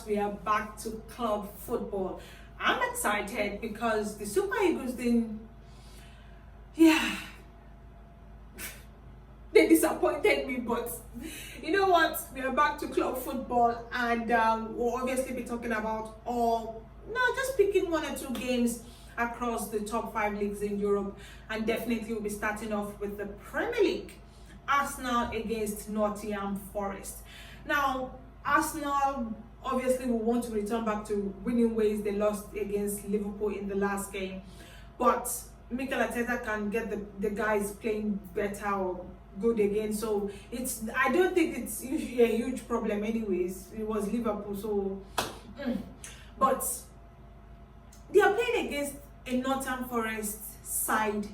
we are back to club football. I'm excited because the Super Eagles didn't, yeah, they disappointed me, but you know what? We are back to club football, and we'll obviously be talking about just picking one or two games across the top 5 leagues in Europe, and definitely we'll be starting off with the Premier League. Arsenal against Nottingham Forest. Now, Arsenal obviously will want to return back to winning ways. They lost against Liverpool in the last game, but Mikel Arteta can get the guys playing better or good again. So I don't think it's usually a huge problem anyways. It was Liverpool, so but they are playing against a Nottingham Forest side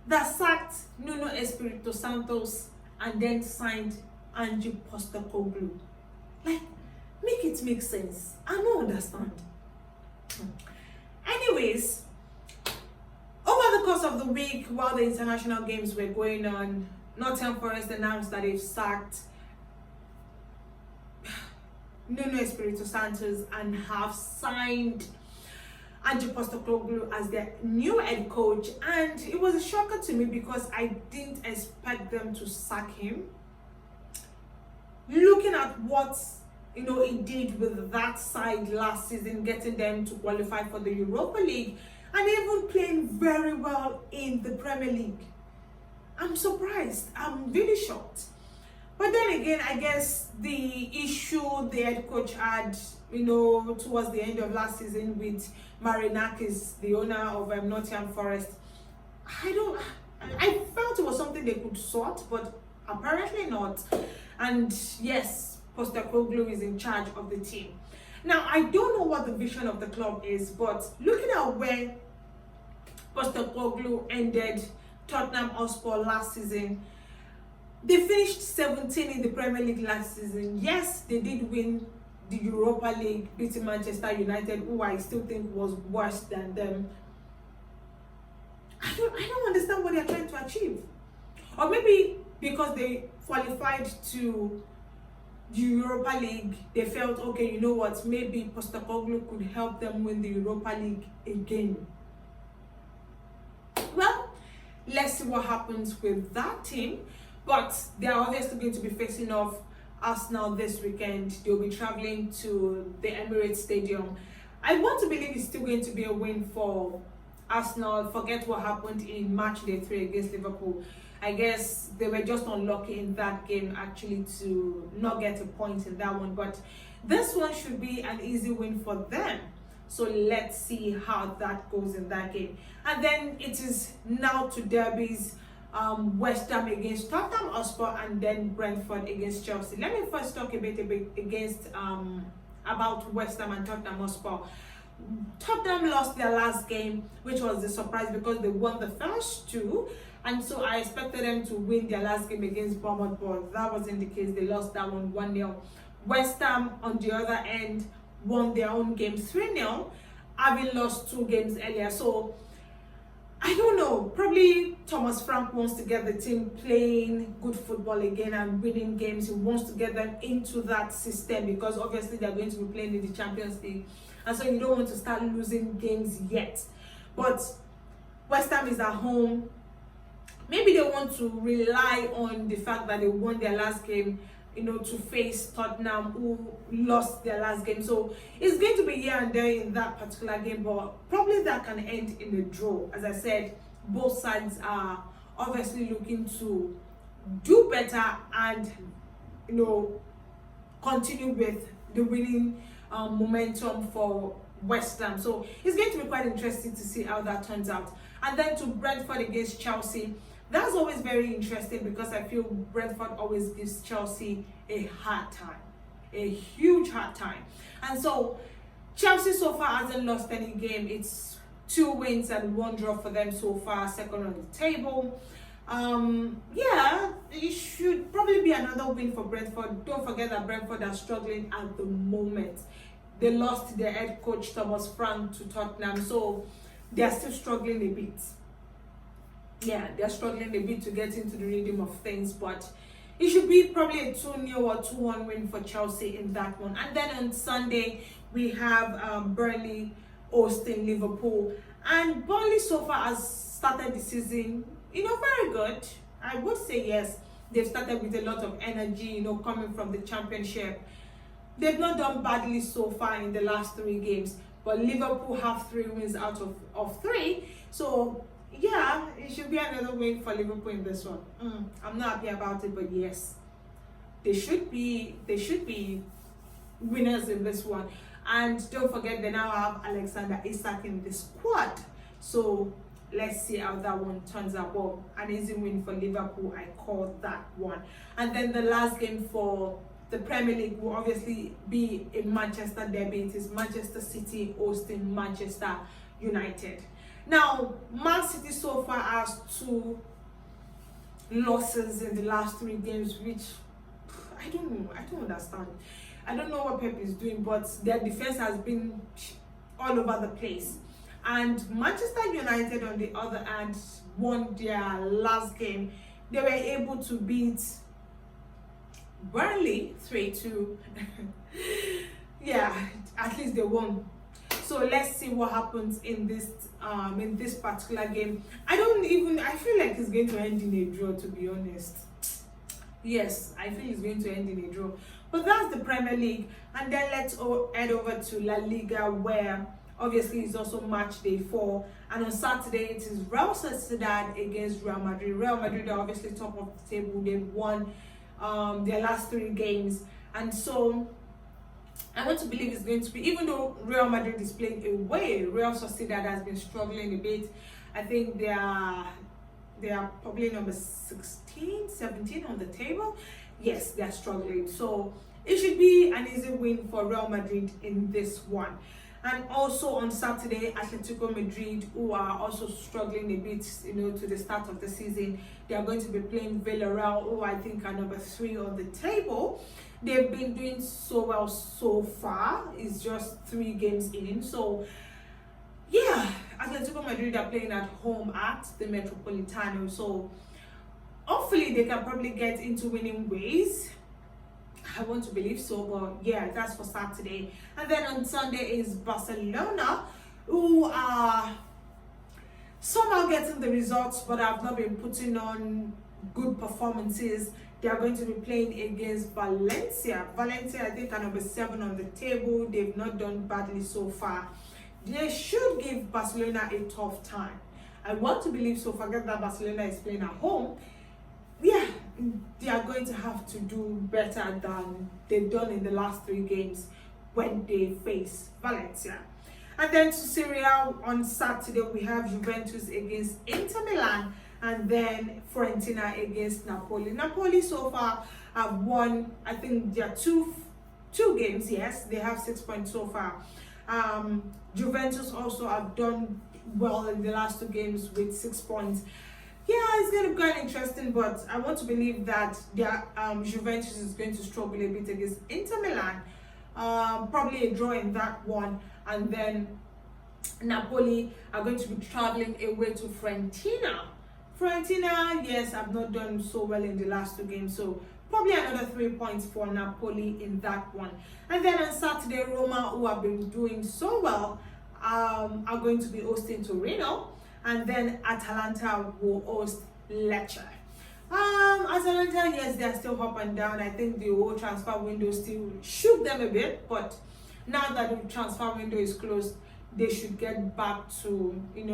that sacked Nuno Espirito Santos and then signed Ange Postecoglou. Like, make it make sense. I don't understand. Anyways, over the course of the week, while the international games were going on, Nottingham Forest announced that they've sacked Nuno Espirito Santos and have signed Ange Postecoglou as their new head coach, and it was a shocker to me because I didn't expect them to sack him. Looking at what he did with that side last season, getting them to qualify for the Europa League and even playing very well in the Premier League, I'm surprised. I'm really shocked. But then again, I guess the issue the head coach had, towards the end of last season with Marinakis, the owner of Nottingham Forest, I felt it was something they could sort, but apparently not. And yes, Postecoglou is in charge of the team. Now, I don't know what the vision of the club is, but looking at where Postecoglou ended Tottenham Hotspur last season, they finished 17 in the Premier League last season. Yes, they did win the Europa League, beating Manchester United, who I still think was worse than them. I don't understand what they're trying to achieve. Or maybe because they qualified to the Europa League, they felt, okay, you know what, maybe Postecoglou could help them win the Europa League again. Well, let's see what happens with that team. But they are obviously going to be facing off Arsenal this weekend. They'll be traveling to the Emirates Stadium. I want to believe it's still going to be a win for Arsenal. Forget what happened in match day 3 against Liverpool. I guess they were just unlucky in that game actually to not get a point in that one. But this one should be an easy win for them. So let's see how that goes in that game. And then it is now to derbies. West Ham against Tottenham Hotspur, and then Brentford against Chelsea. Let me first talk a bit about West Ham and Tottenham Hotspur. Tottenham lost their last game, which was a surprise because they won the first 2, and so I expected them to win their last game against Bournemouth, but that wasn't the case. They lost that one 1-0. West Ham, on the other end, won their own game 3-0, having lost 2 games earlier. So I don't know, probably Thomas Frank wants to get the team playing good football again and winning games. He wants to get them into that system because obviously they're going to be playing in the Champions League. And so you don't want to start losing games yet. But West Ham is at home. Maybe they want to rely on the fact that they won their last game, to face Tottenham, who lost their last game. So it's going to be here and there in that particular game, but probably that can end in a draw. As I said, both sides are obviously looking to do better and continue with the winning momentum for West Ham. So it's going to be quite interesting to see how that turns out. And then to Brentford against Chelsea. That's always very interesting because I feel Brentford always gives Chelsea a hard time, a huge hard time. And so Chelsea so far hasn't lost any game. It's 2 wins and 1 draw for them so far, second on the table. Yeah, it should probably be another win for Brentford. Don't forget that Brentford are struggling at the moment. They lost their head coach Thomas Frank to Tottenham, so they are still struggling a bit. Yeah, they're struggling a bit to get into the rhythm of things, but it should be probably a 2-0 or 2-1 win for Chelsea in that one. And then on Sunday, we have Burnley hosting Liverpool. And Burnley so far has started the season, very good. I would say yes. They've started with a lot of energy, coming from the championship. They've not done badly so far in the last 3 games, but Liverpool have 3 wins out of 3. So yeah, it should be another win for Liverpool in this one. I'm not happy about it, but yes, they should be winners in this one. And don't forget, they now have Alexander Isak in the squad. So let's see how that one turns out. Well, an easy win for Liverpool, I call that one. And then the last game for the Premier League will obviously be a Manchester derby. It is Manchester City hosting Manchester United. Now, Man City so far has 2 losses in the last 3 games, which I don't know. I don't understand. I don't know what Pep is doing, but their defense has been all over the place. And Manchester United, on the other hand, won their last game. They were able to beat Burnley 3-2. Yeah, at least they won. So let's see what happens in this particular game. I feel like it's going to end in a draw, to be honest. Yes, I feel it's going to end in a draw. But that's the Premier League. And then let's head over to La Liga, where obviously it's also match day 4. And on Saturday, it is Real Sociedad against Real Madrid. Real Madrid are obviously top of the table. They've won their last 3 games. And so I want to believe it's going to be, even though Real Madrid is playing away, Real Sociedad has been struggling a bit. I think they are probably number 16, 17 on the table. Yes, they are struggling. So it should be an easy win for Real Madrid in this one. And also on Saturday, Atletico Madrid, who are also struggling a bit, to the start of the season, they are going to be playing Villarreal, who I think are number 3 on the table. They've been doing so well so far. It's just 3 games in. So yeah, Atletico Madrid are playing at home at the Metropolitano. So hopefully they can probably get into winning ways. I want to believe so, but yeah, that's for Saturday. And then on Sunday is Barcelona, who are somehow getting the results, but have not been putting on good performances. They are going to be playing against Valencia. Valencia, I think, are number 7 on the table. They've not done badly so far. They should give Barcelona a tough time. I want to believe so. Forget that Barcelona is playing at home. Yeah, they are going to have to do better than they've done in the last 3 games when they face Valencia. And then to Serie A on Saturday, we have Juventus against Inter Milan, and then Fiorentina against Napoli. Napoli so far have won, I think, their two games. Yes, they have 6 points so far. Juventus also have done well in the last 2 games with 6 points. Yeah, it's going to be quite interesting, but I want to believe that their Juventus is going to struggle a bit against Inter Milan. Probably a draw in that one. And then Napoli are going to be traveling away to Fiorentina. Fiorentina, yes, have not done so well in the last 2 games, so probably another 3 points for Napoli in that one. And then on Saturday, Roma, who have been doing so well, are going to be hosting Torino. And then Atalanta will host Lecce. Atalanta, yes, they are still up and down. I think the whole transfer window still shook them a bit, but now that the transfer window is closed, they should get back to, they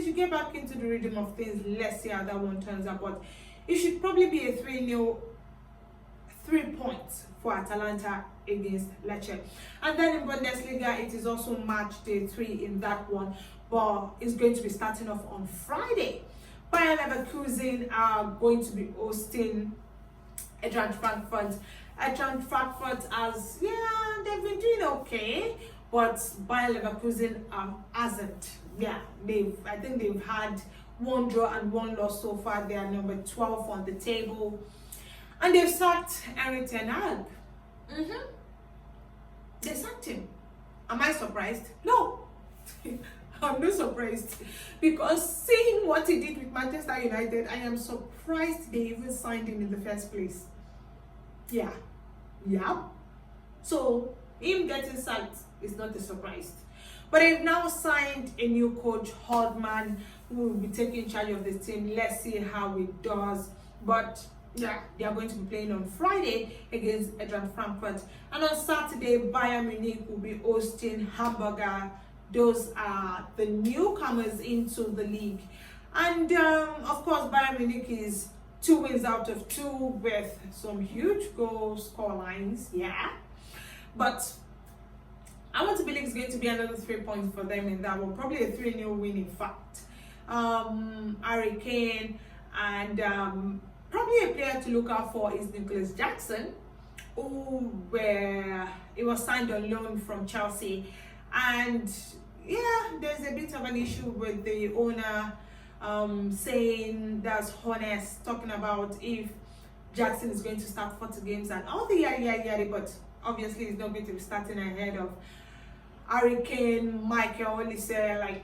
should get back into the rhythm of things. Let's see how that one turns out. But it should probably be a 3-0, 3 points for Atalanta against Lecce. And then in Bundesliga, it is also match day 3 in that one, but it's going to be starting off on Friday. Bayern Leverkusen are going to be hosting Eintracht Frankfurt. Eintracht Frankfurt they've been doing okay, but Bayern Leverkusen hasn't. Yeah, I think they've had 1 draw and 1 loss so far. They are number 12 on the table. And they've sacked Erik ten Hag. They sacked him. Am I surprised? No. I'm not surprised, because seeing what he did with Manchester United, I am surprised they even signed him in the first place. Yeah. So him getting sacked is not a surprise. But they've now signed a new coach, Haldman, who will be taking charge of the team. Let's see how it does. But yeah, they are going to be playing on Friday against Eintracht Frankfurt. And on Saturday, Bayern Munich will be hosting Hamburger. Those are the newcomers into the league. And of course, Bayern Munich is 2 wins out of 2 with some huge goal score lines. Yeah. But I want to believe it's going to be another 3 points for them in that one. Probably a 3-0 win, in fact. Harry Kane, and probably a player to look out for is Nicholas Jackson, he was signed on loan from Chelsea. And yeah, there's a bit of an issue with the owner saying that's honest, talking about if Jackson is going to start 40 games and all the yada, but obviously he's not going to be starting ahead of Harry Kane, Michael Olise,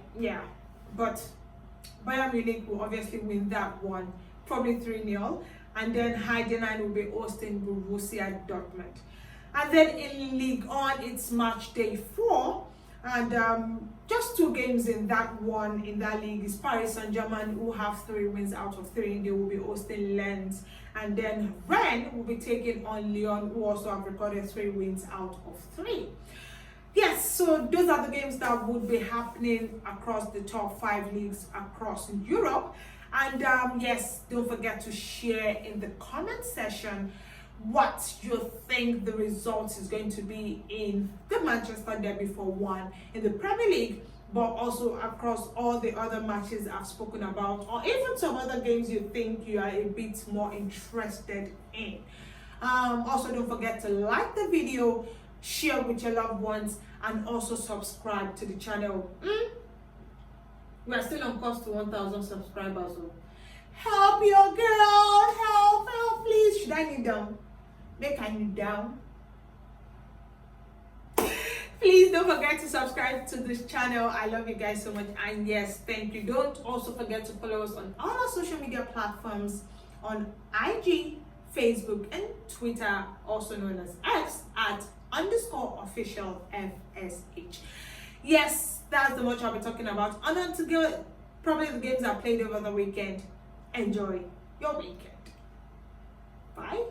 but Bayern Munich will obviously win that one, probably 3-0, and then Heidenheim will be hosting Borussia Dortmund. And then in Ligue 1, it's match day 4, and just 2 games in that one, in that league, is Paris Saint-Germain, who have 3 wins out of 3, and they will be hosting Lens. And then Rennes will be taking on Lyon, who also have recorded 3 wins out of 3. Yes, so those are the games that would be happening across the top 5 leagues across Europe. And yes, don't forget to share in the comment section what you think the result is going to be in the Manchester Derby for one in the Premier League, but also across all the other matches I've spoken about, or even some other games you think you are a bit more interested in. Also, don't forget to like the video, share with your loved ones, and also subscribe to the channel. We are still on course to 1,000 subscribers. So help your girl, help, please. Should I kneel down? Make I kneel down. Please don't forget to subscribe to this channel. I love you guys so much, and yes, thank you. Don't also forget to follow us on all our social media platforms on IG, Facebook, and Twitter, also known as X, at _official FSH. Yes, that's the much I'll be talking about. And on to go, probably the games I played over the weekend. Enjoy your weekend. Bye.